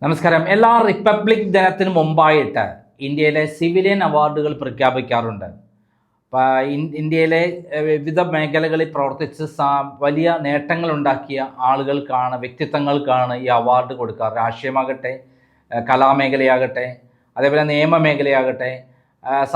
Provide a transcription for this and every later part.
നമസ്കാരം. എല്ലാ റിപ്പബ്ലിക് ദിനത്തിനും മുമ്പായിട്ട് ഇന്ത്യയിലെ സിവിലിയൻ അവാർഡുകൾ പ്രഖ്യാപിക്കാറുണ്ട്. ഇന്ത്യയിലെ വിവിധ മേഖലകളിൽ പ്രവർത്തിച്ച് വലിയ നേട്ടങ്ങൾ ഉണ്ടാക്കിയ ആളുകൾക്കാണ്, വ്യക്തിത്വങ്ങൾക്കാണ് ഈ അവാർഡ് കൊടുക്കാറ്. രാഷ്ട്രീയമാകട്ടെ, കലാമേഖലയാകട്ടെ, അതേപോലെ നിയമമേഖലയാകട്ടെ,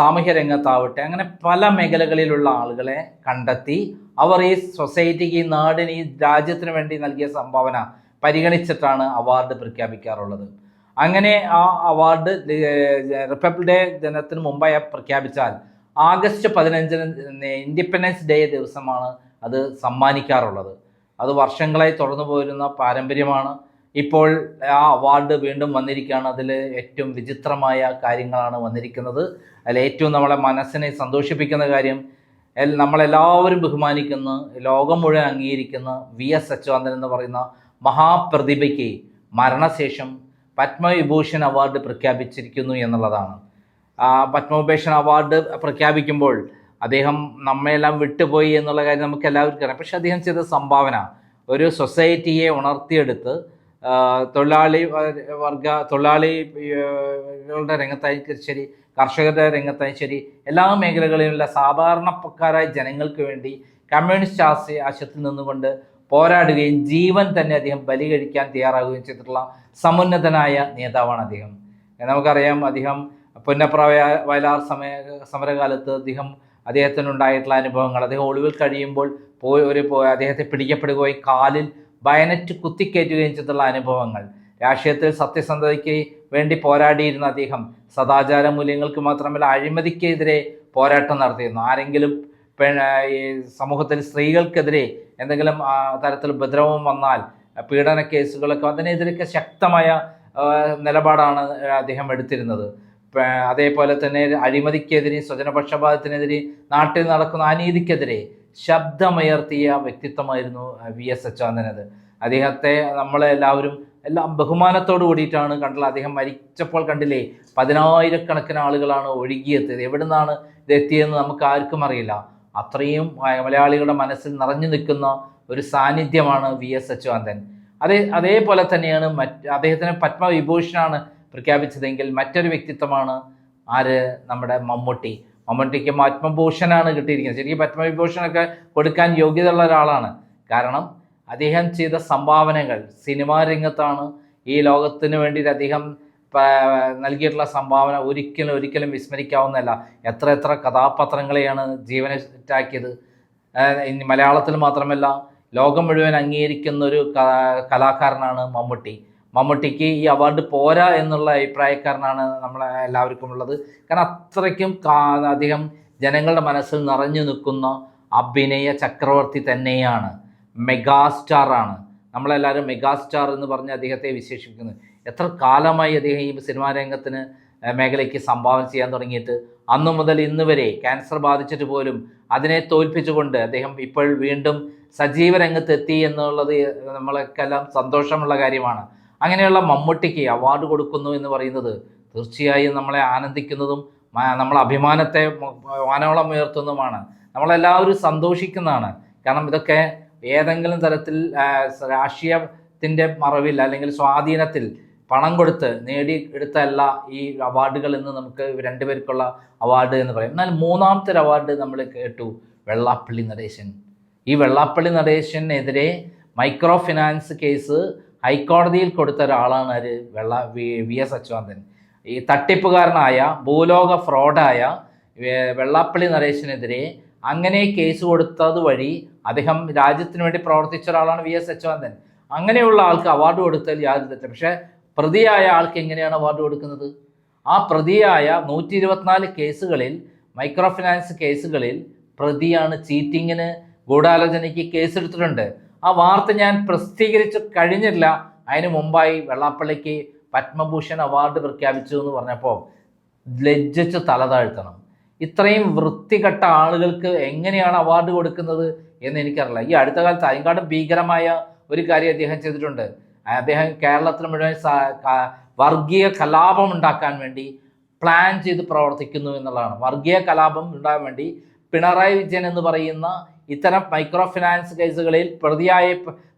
സാമൂഹ്യ രംഗത്താവട്ടെ, അങ്ങനെ പല മേഖലകളിലുള്ള ആളുകളെ കണ്ടെത്തി അവർ ഈ സൊസൈറ്റിക്ക്, ഈ നാടിന്, ഈ രാജ്യത്തിന് വേണ്ടി നൽകിയ സംഭാവന പരിഗണിച്ചിട്ടാണ് അവാർഡ് പ്രഖ്യാപിക്കാറുള്ളത്. അങ്ങനെ ആ അവാർഡ് റിപ്പബ്ലിക് ഡേ ദിനത്തിന് മുമ്പായി പ്രഖ്യാപിച്ചാൽ ആഗസ്റ്റ് 15 ഇൻഡിപെൻഡൻസ് ഡേ ദിവസമാണ് അത് സമ്മാനിക്കാറുള്ളത്. അത് വർഷങ്ങളായി തുടർന്നു പോരുന്ന പാരമ്പര്യമാണ്. ഇപ്പോൾ ആ അവാർഡ് വീണ്ടും വന്നിരിക്കുകയാണ്. അതിൽ ഏറ്റവും വിചിത്രമായ കാര്യങ്ങളാണ് വന്നിരിക്കുന്നത്. അതിൽ ഏറ്റവും നമ്മളെ മനസ്സിനെ സന്തോഷിപ്പിക്കുന്ന കാര്യം, നമ്മളെല്ലാവരും ബഹുമാനിക്കുന്ന, ലോകം മുഴുവൻ അംഗീകരിക്കുന്ന VS അച്യുതാനന്ദൻ എന്ന് പറയുന്ന മഹാപ്രതിഭയ്ക്ക് മരണശേഷം പത്മവിഭൂഷൺ അവാർഡ് പ്രഖ്യാപിച്ചിരിക്കുന്നു എന്നുള്ളതാണ്. പത്മവിഭൂഷൺ അവാർഡ് പ്രഖ്യാപിക്കുമ്പോൾ അദ്ദേഹം നമ്മയെല്ലാം വിട്ടുപോയി എന്നുള്ള കാര്യം നമുക്ക് എല്ലാവർക്കും അറിയാം. പക്ഷെ അദ്ദേഹം ചെയ്ത സംഭാവന ഒരു സൊസൈറ്റിയെ ഉണർത്തിയെടുത്ത് തൊഴിലാളികളുടെ രംഗത്തായി ശരി, കർഷകരുടെ രംഗത്തായി ശരി, എല്ലാ മേഖലകളിലുള്ള സാധാരണക്കാരായ ജനങ്ങൾക്ക് വേണ്ടി കമ്മ്യൂണിസ്റ്റ് ആശയത്തിൽ നിന്നുകൊണ്ട് പോരാടുകയും ജീവൻ തന്നെ അദ്ദേഹം ബലി കഴിക്കാൻ തയ്യാറാകുകയും ചെയ്തിട്ടുള്ള സമുന്നതനായ നേതാവാണ് അദ്ദേഹം. നമുക്കറിയാം, അദ്ദേഹം പുന്നപ്ര വയലാർ സമരകാലത്ത് അദ്ദേഹത്തിനുണ്ടായിട്ടുള്ള അനുഭവങ്ങൾ, അദ്ദേഹം ഒളിവിൽ കഴിയുമ്പോൾ അദ്ദേഹത്തെ പിടിക്കപ്പെടുകയും കാലിൽ ബയനറ്റ് കുത്തിക്കയറ്റുകയും ചെയ്തിട്ടുള്ള അനുഭവങ്ങൾ, രാഷ്ട്രീയത്തിൽ സത്യസന്ധതയ്ക്ക് വേണ്ടി പോരാടിയിരുന്ന അദ്ദേഹം സദാചാര മൂല്യങ്ങൾക്ക് മാത്രമല്ല അഴിമതിക്കെതിരെ പോരാട്ടം നടത്തിയിരുന്നു. ആരെങ്കിലും ഈ സമൂഹത്തിൽ സ്ത്രീകൾക്കെതിരെ എന്തെങ്കിലും തരത്തിൽ ഉപദ്രവം വന്നാൽ, പീഡന കേസുകളൊക്കെ, അതിനെതിരൊക്കെ ശക്തമായ നിലപാടാണ് അദ്ദേഹം എടുത്തിരുന്നത്. അതേപോലെ തന്നെ അഴിമതിക്കെതിരെ, സ്വജനപക്ഷപാതത്തിനെതിരെ, നാട്ടിൽ നടക്കുന്ന അനീതിക്കെതിരെ ശബ്ദമുയർത്തിയ വ്യക്തിത്വമായിരുന്നു VS അച്യുതാനന്ദൻ. അദ്ദേഹത്തെ നമ്മളെല്ലാവരും എല്ലാം ബഹുമാനത്തോട് കൂടിയിട്ടാണ് കണ്ടുള്ളത്. അദ്ദേഹം മരിച്ചപ്പോൾ കണ്ടില്ലേ, 10,000-കണക്കിന് ആളുകളാണ് ഒഴുകിയെത്തിയത്. എവിടെ നിന്നാണ് ഇത് എത്തിയതെന്ന് നമുക്ക് ആർക്കും അറിയില്ല. അത്രയും മലയാളികളുടെ മനസ്സിൽ നിറഞ്ഞു നിൽക്കുന്ന ഒരു സാന്നിധ്യമാണ് VS അച്യുതാനന്ദൻ. അതേപോലെ തന്നെയാണ് അദ്ദേഹത്തിന് പത്മവിഭൂഷണാണ് പ്രഖ്യാപിച്ചതെങ്കിൽ മറ്റൊരു വ്യക്തിത്വമാണ് ആര്? നമ്മുടെ മമ്മൂട്ടിക്ക് പത്മഭൂഷണാണ് കിട്ടിയിരിക്കുന്നത്. ശരിക്കും പത്മവിഭൂഷണൊക്കെ കൊടുക്കാൻ യോഗ്യതയുള്ള ഒരാളാണ്. കാരണം അദ്ദേഹം ചെയ്ത സംഭാവനകൾ സിനിമാ രംഗത്താണ്. ഈ ലോകത്തിന് വേണ്ടിയിട്ട് അദ്ദേഹം നൽകിയിട്ടുള്ള സംഭാവന ഒരിക്കലും വിസ്മരിക്കാവുന്നതല്ല. എത്ര കഥാപാത്രങ്ങളെയാണ് ജീവനറ്റാക്കിയത്. മലയാളത്തിൽ മാത്രമല്ല, ലോകം മുഴുവൻ അംഗീകരിക്കുന്ന ഒരു കലാകാരനാണ് മമ്മൂട്ടിക്ക് ഈ അവാർഡ് പോരാ എന്നുള്ള അഭിപ്രായക്കാരനാണ് നമ്മളെ എല്ലാവർക്കും ഉള്ളത്. കാരണം അത്രയ്ക്കും അദ്ദേഹം ജനങ്ങളുടെ മനസ്സിൽ നിറഞ്ഞു നിൽക്കുന്ന അഭിനയ ചക്രവർത്തി തന്നെയാണ്. മെഗാസ്റ്റാറാണ്. നമ്മളെല്ലാവരും മെഗാസ്റ്റാർ എന്ന് പറഞ്ഞ് അദ്ദേഹത്തെ വിശേഷിപ്പിക്കുന്നത്. എത്ര കാലമായി അദ്ദേഹം ഈ സിനിമാ മേഖലയ്ക്ക് സംഭാവന ചെയ്യാൻ തുടങ്ങിയിട്ട്. അന്നു മുതൽ ഇന്ന് വരെ ക്യാൻസർ ബാധിച്ചിട്ട് പോലും അതിനെ തോൽപ്പിച്ചുകൊണ്ട് അദ്ദേഹം ഇപ്പോൾ വീണ്ടും സജീവ രംഗത്ത് എത്തി എന്നുള്ളത് നമ്മൾക്കെല്ലാം സന്തോഷമുള്ള കാര്യമാണ്. അങ്ങനെയുള്ള മമ്മൂട്ടിക്ക് അവാർഡ് കൊടുക്കുന്നു എന്ന് പറയുന്നത് തീർച്ചയായും നമ്മളെ ആനന്ദിക്കുന്നതും നമ്മളെ അഭിമാനത്തെ വാനോളം ഉയർത്തുന്നതുമാണ്. നമ്മളെല്ലാവരും സന്തോഷിക്കുന്നതാണ്. കാരണം ഇതൊക്കെ ഏതെങ്കിലും തരത്തിൽ രാഷ്ട്രീയത്തിൻ്റെ മറവിൽ അല്ലെങ്കിൽ സ്വാധീനത്തിൽ പണം കൊടുത്ത് നേടിയെടുത്തല്ല ഈ അവാർഡുകൾ എന്ന് നമുക്ക് രണ്ടുപേർക്കുള്ള അവാർഡ് എന്ന് പറയും. എന്നാൽ മൂന്നാമത്തെ ഒരു അവാർഡ് നമ്മൾ കേട്ടു, വെള്ളാപ്പള്ളി നടേശൻ. ഈ വെള്ളാപ്പള്ളി നടേശനെതിരെ മൈക്രോ ഫിനാൻസ് കേസ് ഹൈക്കോടതിയിൽ കൊടുത്ത ഒരാളാണ് ആര്? VS അച്യുതാനന്ദൻ. ഈ തട്ടിപ്പുകാരനായ, ഭൂലോക ഫ്രോഡായ വെള്ളാപ്പള്ളി നടേശനെതിരെ അങ്ങനെ കേസ് കൊടുത്തത് വഴി അദ്ദേഹം രാജ്യത്തിന് വേണ്ടി പ്രവർത്തിച്ച ഒരാളാണ് VS അച്യുതാനന്ദൻ. അങ്ങനെയുള്ള ആൾക്ക് അവാർഡ് കൊടുത്താൽ യാതൊരു തെറ്റ്. പക്ഷേ പ്രതിയായ ആൾക്ക് എങ്ങനെയാണ് അവാർഡ് കൊടുക്കുന്നത്? ആ പ്രതിയായ 124 കേസുകളിൽ, മൈക്രോ ഫിനാൻസ് കേസുകളിൽ പ്രതിയാണ്. ചീറ്റിങ്ങിന്, ഗൂഢാലോചനയ്ക്ക് കേസെടുത്തിട്ടുണ്ട്. ആ വാർത്ത ഞാൻ പ്രസിദ്ധീകരിച്ച് കഴിഞ്ഞില്ല. അതിന് മുമ്പായി വെള്ളാപ്പള്ളിക്ക് പത്മഭൂഷൺ അവാർഡ് പ്രഖ്യാപിച്ചു എന്ന് പറഞ്ഞപ്പോൾ ലജ്ജിച്ച് തലതാഴ്ത്തണം. ഇത്രയും വൃത്തികെട്ട ആളുകൾക്ക് എങ്ങനെയാണ് അവാർഡ് കൊടുക്കുന്നത് എന്ന് എനിക്കറിയില്ല. ഈ അടുത്ത കാലത്ത് അതിനെക്കാട്ടും ഭീകരമായ ഒരു കാര്യം അദ്ദേഹം ചെയ്തിട്ടുണ്ട്. അദ്ദേഹം കേരളത്തിൽ മുഴുവൻ വർഗീയ കലാപം ഉണ്ടാക്കാൻ വേണ്ടി പ്ലാൻ ചെയ്ത് പ്രവർത്തിക്കുന്നു എന്നുള്ളതാണ്. വർഗീയ കലാപം ഉണ്ടാകാൻ വേണ്ടി പിണറായി വിജയൻ എന്ന് പറയുന്ന ഇത്തരം മൈക്രോ ഫിനാൻസ് കേസുകളിൽ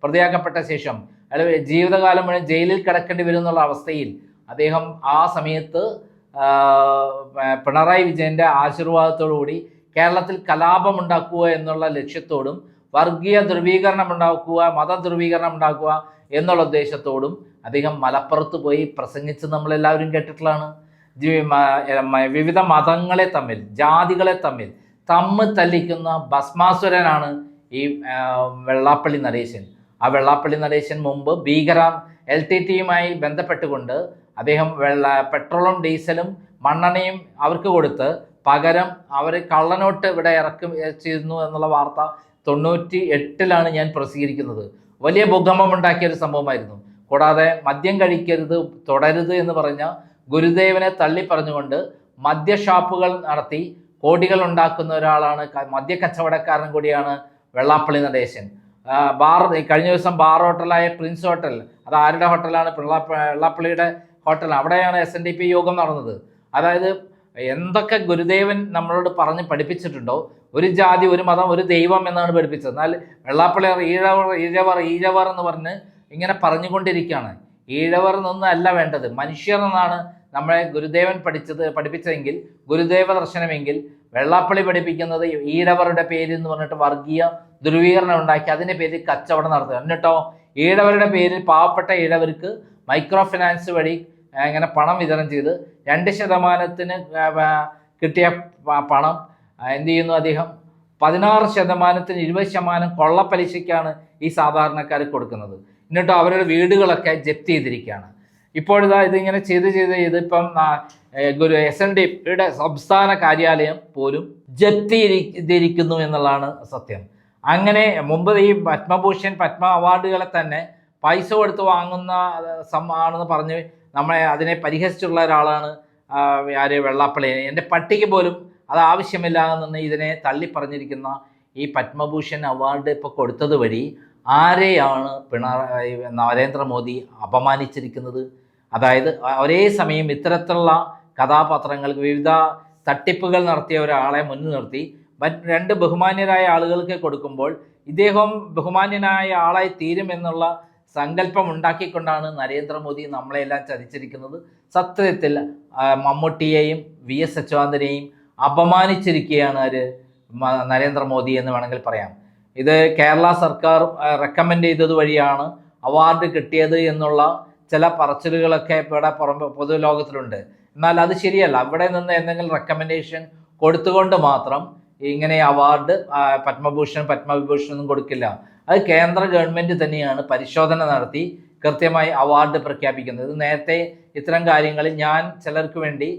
പ്രതിയാക്കപ്പെട്ട ശേഷം അയാൾ ജീവിതകാലം മുഴുവൻ ജയിലിൽ കിടക്കേണ്ടി വരും എന്നുള്ള അവസ്ഥയിൽ അദ്ദേഹം ആ സമയത്ത് പിണറായി വിജയൻ്റെ ആശീർവാദത്തോടുകൂടി കേരളത്തിൽ കലാപമുണ്ടാക്കുക എന്നുള്ള ലക്ഷ്യത്തോടും വർഗീയ ധ്രുവീകരണം ഉണ്ടാക്കുക, മത ധ്രുവീകരണം ഉണ്ടാക്കുക എന്നുള്ള ഉദ്ദേശത്തോടും അദ്ദേഹം മലപ്പുറത്ത് പോയി പ്രസംഗിച്ച് നമ്മളെല്ലാവരും കേട്ടിട്ടുള്ളതാണ്. വിവിധ മതങ്ങളെ തമ്മിൽ, ജാതികളെ തമ്മിൽ തല്ലിക്കുന്ന ഭസ്മാസുരനാണ് ഈ വെള്ളാപ്പള്ളി നടേശൻ. ആ വെള്ളാപ്പള്ളി നടേശൻ മുമ്പ് ഭീകര LTTയുമായി ബന്ധപ്പെട്ടുകൊണ്ട് അദ്ദേഹം പെട്രോളും ഡീസലും മണ്ണെണ്ണയും അവർക്ക് കൊടുത്ത് പകരം അവർ കള്ളനോട്ട് ഇവിടെ ചെയ്തിരുന്നു എന്നുള്ള വാർത്ത 98 ഞാൻ പ്രസിദ്ധീകരിക്കുന്നത്. വലിയ ഭൂകമ്പമുണ്ടാക്കിയ ഒരു സംഭവമായിരുന്നു. കൂടാതെ മദ്യം കഴിക്കരുത്, തുടരുത് എന്ന് പറഞ്ഞ ഗുരുദേവനെ തള്ളി പറഞ്ഞുകൊണ്ട് മദ്യഷാപ്പുകൾ നടത്തി കോടികൾ ഉണ്ടാക്കുന്ന ഒരാളാണ്, മദ്യ കച്ചവടക്കാരൻ കൂടിയാണ് വെള്ളാപ്പള്ളി നടേശൻ. കഴിഞ്ഞ ദിവസം ബാർ ഹോട്ടലായ പ്രിൻസ് ഹോട്ടൽ, അത് ആരുടെ ഹോട്ടലാണ്? വെള്ളാപ്പള്ളിയുടെ ഹോട്ടലാണ്. അവിടെയാണ് SNDP യോഗം നടന്നത്. അതായത് എന്തൊക്കെ ഗുരുദേവൻ നമ്മളോട് പറഞ്ഞ് പഠിപ്പിച്ചിട്ടുണ്ടോ, ഒരു ജാതി, ഒരു മതം, ഒരു ദൈവം എന്നാണ് പഠിപ്പിച്ചത്. എന്നാൽ വെള്ളാപ്പള്ളി ഈഴവർ എന്ന് പറഞ്ഞ് ഇങ്ങനെ പറഞ്ഞുകൊണ്ടിരിക്കുകയാണ്. ഈഴവർ എന്നല്ല വേണ്ടത്, മനുഷ്യർ എന്നാണ് നമ്മളെ ഗുരുദേവൻ പഠിപ്പിച്ചതെങ്കിൽ, ഗുരുദേവ ദർശനമെങ്കിൽ വെള്ളാപ്പള്ളി പഠിപ്പിക്കുന്നത് ഈഴവരുടെ പേര് എന്ന് പറഞ്ഞിട്ട് വർഗീയ ധ്രുവീകരണം ഉണ്ടാക്കി അതിൻ്റെ പേരിൽ കച്ചവടം നടത്തുക. എന്നിട്ടോ ഈഴവരുടെ പേരിൽ പാവപ്പെട്ട ഈഴവർക്ക് മൈക്രോ ഫിനാൻസ് വഴി ഇങ്ങനെ പണം വിതരണം ചെയ്ത് 2% കിട്ടിയ പണം എന്ത് ചെയ്യുന്നു? അദ്ദേഹം 16%, 20% കൊള്ളപ്പലിശയ്ക്കാണ് ഈ സാധാരണക്കാർ കൊടുക്കുന്നത്. എന്നിട്ടോ അവരുടെ വീടുകളൊക്കെ ജപ്തി ചെയ്തിരിക്കുകയാണ്. ഇപ്പോഴിതാ ഇതിങ്ങനെ ചെയ്ത് ഇപ്പം SNDPയുടെ സംസ്ഥാന കാര്യാലയം പോലും ജപ്തി ചെയ്തിരിക്കുന്നു എന്നുള്ളതാണ് സത്യം. അങ്ങനെ മുമ്പ് ഈ പത്മഭൂഷൺ, പത്മ അവാർഡുകളെ തന്നെ പൈസ കൊടുത്ത് വാങ്ങുന്ന ആണെന്ന് പറഞ്ഞ് നമ്മളെ അതിനെ പരിഹസിച്ചുള്ള ഒരാളാണ് ആര്? വെള്ളാപ്പള്ളി. എൻ്റെ പട്ടിക്ക് പോലും അത് ആവശ്യമില്ല എന്ന് ഇതിനെ തള്ളി പറഞ്ഞിരിക്കുന്ന ഈ പത്മഭൂഷൺ അവാർഡ് ഇപ്പോൾ കൊടുത്തത് വഴി ആരെയാണ് നരേന്ദ്രമോദി അപമാനിച്ചിരിക്കുന്നത്? അതായത് ഒരേ സമയം ഇത്തരത്തിലുള്ള കഥാപാത്രങ്ങൾക്ക് വിവിധ തട്ടിപ്പുകൾ നടത്തിയ ഒരാളെ മുന്നിൽ നിർത്തി 2 ബഹുമാന്യരായ ആളുകൾക്ക് കൊടുക്കുമ്പോൾ ഇദ്ദേഹം ബഹുമാന്യനായ ആളായി തീരുമെന്നുള്ള സങ്കല്പം ഉണ്ടാക്കിക്കൊണ്ടാണ് നരേന്ദ്രമോദി നമ്മളെല്ലാം ചതിച്ചിരിക്കുന്നത്. സത്യത്തിൽ മമ്മൂട്ടിയെയും VS അച്യുതാനന്ദനെയും അപമാനിച്ചിരിക്കുകയാണ് നരേന്ദ്രമോദി എന്ന് വേണമെങ്കിൽ പറയാം. ഇത് കേരള സർക്കാർ റെക്കമെൻഡ് ചെയ്തത് വഴിയാണ് അവാർഡ് കിട്ടിയത് എന്നുള്ള ചില പറച്ചിലുകളൊക്കെ ഇവിടെ പൊതുലോകത്തിലുണ്ട്. എന്നാൽ അത് ശരിയല്ല. അവിടെ നിന്ന് എന്തെങ്കിലും റെക്കമെൻഡേഷൻ കൊടുത്തുകൊണ്ട് മാത്രം ഇങ്ങനെ അവാർഡ് പത്മവിഭൂഷൺ ഒന്നും കൊടുക്കില്ല. അത് കേന്ദ്ര ഗവൺമെൻറ് തന്നെയാണ് പരിശോധന നടത്തി കൃത്യമായി അവാർഡ് പ്രഖ്യാപിക്കുന്നത്. ഇത് നേരത്തെ ഇത്തരം കാര്യങ്ങളിൽ ഞാൻ ചിലർക്ക് വേണ്ടി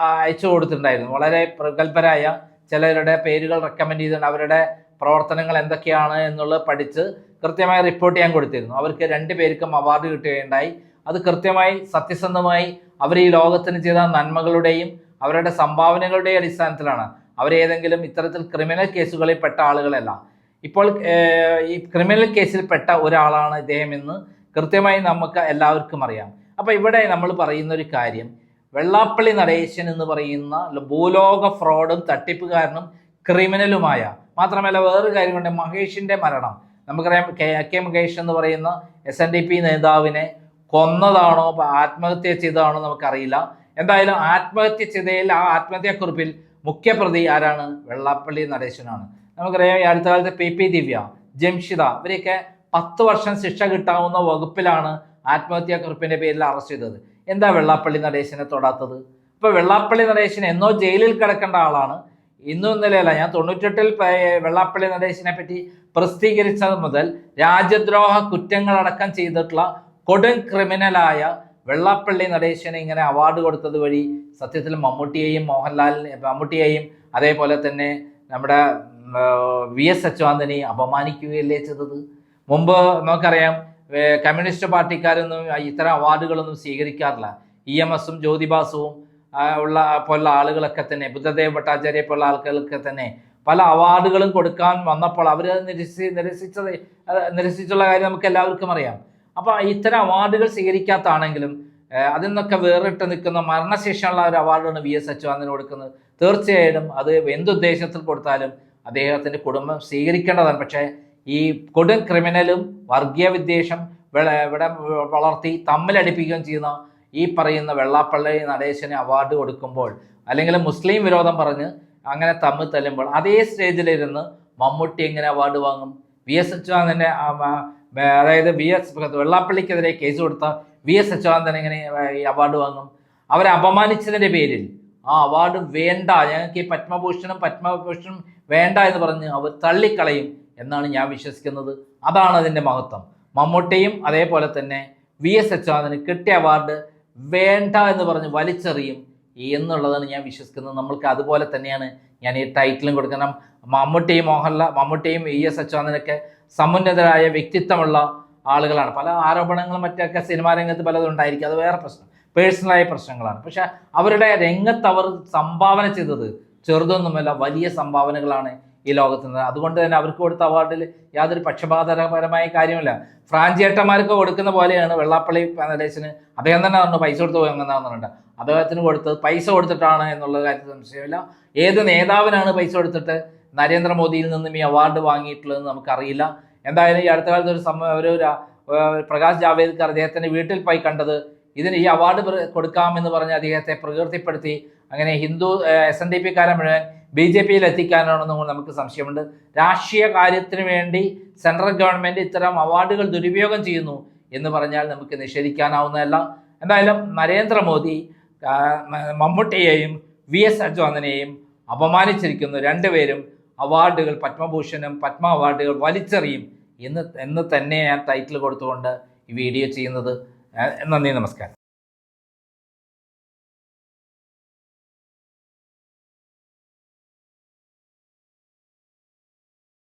അയച്ചു കൊടുത്തിട്ടുണ്ടായിരുന്നു. വളരെ പ്രഗത്ഭരായ ചിലരുടെ പേരുകൾ റെക്കമെൻഡ് ചെയ്തിട്ടുണ്ട്. അവരുടെ പ്രവർത്തനങ്ങൾ എന്തൊക്കെയാണ് എന്നുള്ളത് പഠിച്ച് കൃത്യമായി റിപ്പോർട്ട് ചെയ്യാൻ കൊടുത്തിരുന്നു. അവർക്ക് 2 പേർക്കും അവാർഡ് കിട്ടുകയുണ്ടായി. അത് കൃത്യമായി സത്യസന്ധമായി അവർ ഈ ലോകത്തിന് ചെയ്ത നന്മകളുടെയും അവരുടെ സംഭാവനകളുടെയും അടിസ്ഥാനത്തിലാണ്. അവരേതെങ്കിലും ഇത്തരത്തിൽ ക്രിമിനൽ കേസുകളിൽ പെട്ട ആളുകളല്ല. ഇപ്പോൾ ഈ ക്രിമിനൽ കേസിൽ പെട്ട ഒരാളാണ് ഇദ്ദേഹം എന്ന് കൃത്യമായി നമുക്ക് എല്ലാവർക്കും അറിയാം. അപ്പോൾ ഇവിടെ നമ്മൾ പറയുന്ന ഒരു കാര്യം, വെള്ളാപ്പള്ളി നടേശൻ എന്ന് പറയുന്ന ഭൂലോക ഫ്രോഡും തട്ടിപ്പുകാരനും ക്രിമിനലുമായ, മാത്രമല്ല വേറൊരു കാര്യം കൊണ്ട് മഹേഷിൻ്റെ മരണം നമുക്കറിയാം. കെ മഹേഷ് എന്ന് പറയുന്ന SNDP നേതാവിനെ കൊന്നതാണോ ആത്മഹത്യ ചെയ്തതാണോ നമുക്കറിയില്ല. എന്തായാലും ആത്മഹത്യ ചെയ്തതിൽ ആ ആത്മഹത്യാക്കുറിപ്പിൽ മുഖ്യപ്രതി ആരാണ്? വെള്ളാപ്പള്ളി നടേശനാണ്. നമുക്കറിയാം ഈ അടുത്ത കാലത്ത് PP ദിവ്യ, ജംഷിദ ഇവരെയൊക്കെ 10 വർഷം ശിക്ഷ കിട്ടാവുന്ന വകുപ്പിലാണ് ആത്മഹത്യാക്കുറിപ്പിൻ്റെ പേരിൽ അറസ്റ്റ് ചെയ്തത്. എന്താ വെള്ളാപ്പള്ളി നടേശനെ തൊടാത്തത്? ഇപ്പോൾ വെള്ളാപ്പള്ളി നടേശൻ എന്നോ ജയിലിൽ കിടക്കേണ്ട ആളാണ്. ഇന്നും ഇന്നലെയല്ല, ഞാൻ 98-ൽ വെള്ളാപ്പള്ളി നടേശനെ പറ്റി പ്രസിദ്ധീകരിച്ചത് മുതൽ രാജ്യദ്രോഹ കുറ്റങ്ങളടക്കം ചെയ്തിട്ടുള്ള കൊടും ക്രിമിനലായ വെള്ളാപ്പള്ളി നടേശന് ഇങ്ങനെ അവാർഡ് കൊടുത്തത് വഴി സത്യത്തിൽ മമ്മൂട്ടിയെയും അതേപോലെ തന്നെ നമ്മുടെ VS അച്യുതാനന്ദനെയും അപമാനിക്കുകയല്ലേ ചെയ്തത്. മുമ്പ് നമുക്കറിയാം കമ്മ്യൂണിസ്റ്റ് പാർട്ടിക്കാരൊന്നും ഇത്തരം അവാർഡുകളൊന്നും സ്വീകരിക്കാറില്ല. EMSഉം ജ്യോതിബാസുവും പോലുള്ള ആളുകളൊക്കെ തന്നെ, ബുദ്ധദേവ് ഭട്ടാചാര്യ പോലുള്ള ആളുകൾക്ക് തന്നെ പല അവാർഡുകളും കൊടുക്കാൻ വന്നപ്പോൾ അവർ നിരസിച്ചുള്ള കാര്യം നമുക്ക് എല്ലാവർക്കും അറിയാം. അപ്പോൾ ഇത്തരം അവാർഡുകൾ സ്വീകരിക്കാത്താണെങ്കിലും അതിൽ നിന്നൊക്കെ വേറിട്ട് നിൽക്കുന്ന മരണശേഷമുള്ള ഒരു അവാർഡാണ് VS അച്യുതാനന്ദന് കൊടുക്കുന്നത്. തീർച്ചയായിട്ടും അത് എന്തുദ്ദേശത്തിൽ കൊടുത്താലും അദ്ദേഹത്തിൻ്റെ കുടുംബം സ്വീകരിക്കേണ്ടതാണ്. പക്ഷേ ഈ കൊടും ക്രിമിനലും വർഗീയ വിദ്വേഷം ഇവിടെ വളർത്തി തമ്മിലടിപ്പിക്കുകയും ചെയ്യുന്ന ഈ പറയുന്ന വെള്ളാപ്പള്ളി നടേശന് അവാർഡ് കൊടുക്കുമ്പോൾ, അല്ലെങ്കിൽ മുസ്ലിം വിരോധം പറഞ്ഞ് അങ്ങനെ തമ്മിൽ തല്ലുമ്പോൾ, അതേ സ്റ്റേജിലിരുന്ന് മമ്മൂട്ടി എങ്ങനെ അവാർഡ് വാങ്ങും? VS അച്യുതാനന്ദനെ, അതായത് വെള്ളാപ്പള്ളിക്കെതിരെ കേസ് കൊടുത്ത VS അച്യുതാനന്ദൻ എങ്ങനെ ഈ അവാർഡ് വാങ്ങും? അവരെ അപമാനിച്ചതിൻ്റെ പേരിൽ ആ അവാർഡ് വേണ്ട, ഞങ്ങൾക്ക് ഈ പത്മഭൂഷണും വേണ്ട എന്ന് പറഞ്ഞ് അവർ തള്ളിക്കളയും എന്നാണ് ഞാൻ വിശ്വസിക്കുന്നത്. അതാണ് അതിൻ്റെ മഹത്വം. മമ്മൂട്ടിയും അതേപോലെ തന്നെ VS അച്യുതാനന്ദന് കിട്ടിയ അവാർഡ് വേണ്ട എന്ന് പറഞ്ഞ് വലിച്ചെറിയും എന്നുള്ളതാണ് ഞാൻ വിശ്വസിക്കുന്നത്. നമ്മൾക്ക് അതുപോലെ തന്നെയാണ് ഞാൻ ഈ ടൈറ്റിലും കൊടുക്കണം. മമ്മൂട്ടിയും VS അച്യുതാനന്ദനൊക്കെ സമുന്നതരായ വ്യക്തിത്വമുള്ള ആളുകളാണ്. പല ആരോപണങ്ങളും മറ്റൊക്കെ സിനിമാ രംഗത്ത് പലതും ഉണ്ടായിരിക്കും, അത് വേറെ പ്രശ്നം, പേഴ്സണലായ പ്രശ്നങ്ങളാണ്. പക്ഷെ അവരുടെ രംഗത്ത് അവർ സംഭാവന ചെയ്തത് ചെറുതൊന്നുമല്ല, വലിയ സംഭാവനകളാണ് ഈ ലോകത്ത് നിന്ന്. അതുകൊണ്ട് തന്നെ അവർക്ക് കൊടുത്ത അവാർഡിൽ യാതൊരു പക്ഷപാതപരമായ കാര്യമില്ല. ഫ്രാഞ്ചേട്ടന്മാർക്ക് കൊടുക്കുന്ന പോലെയാണ് വെള്ളാപ്പള്ളി നടേശന്. അദ്ദേഹം തന്നെ പറഞ്ഞു പൈസ കൊടുത്ത് വാങ്ങുന്നതെന്നുണ്ട്. അദ്ദേഹത്തിന് കൊടുത്തത് പൈസ കൊടുത്തിട്ടാണ് എന്നുള്ള കാര്യത്തിൽ സംശയമില്ല. ഏത് നേതാവിനാണ് പൈസ കൊടുത്തിട്ട് നരേന്ദ്രമോദിയിൽ നിന്നും ഈ അവാർഡ് വാങ്ങിയിട്ടുള്ളതെന്ന് നമുക്കറിയില്ല. എന്തായാലും ഈ അടുത്ത കാലത്ത് ഒരു പ്രകാശ് ജാവേദ്കർ അദ്ദേഹത്തിൻ്റെ വീട്ടിൽ പോയി കണ്ടത് ഇതിന് ഈ അവാർഡ് കൊടുക്കാമെന്ന് പറഞ്ഞ് അദ്ദേഹത്തെ പ്രകീർത്തിപ്പെടുത്തി അങ്ങനെ ഹിന്ദു SNDP-കാരെ മുഴുവൻ BJP-യിൽ എത്തിക്കാനാണെന്നും നമുക്ക് സംശയമുണ്ട്. രാഷ്ട്രീയ കാര്യത്തിന് വേണ്ടി സെൻട്രൽ ഗവൺമെൻറ് ഇത്തരം അവാർഡുകൾ ദുരുപയോഗം ചെയ്യുന്നു എന്ന് പറഞ്ഞാൽ നമുക്ക് നിഷേധിക്കാനാവുന്നതല്ല. എന്തായാലും നരേന്ദ്രമോദി മമ്മൂട്ടിയെയും VS അച്യുതാനന്ദനെയും അപമാനിച്ചിരിക്കുന്നു. രണ്ടുപേരും അവാർഡുകൾ, പത്മഭൂഷണും പത്മ അവാർഡുകൾ വലിച്ചെറിയും എന്ന് തന്നെ ഞാൻ ടൈറ്റിൽ കൊടുത്തുകൊണ്ട് ഈ വീഡിയോ ചെയ്യുന്നത്. നന്ദി, നമസ്കാരം.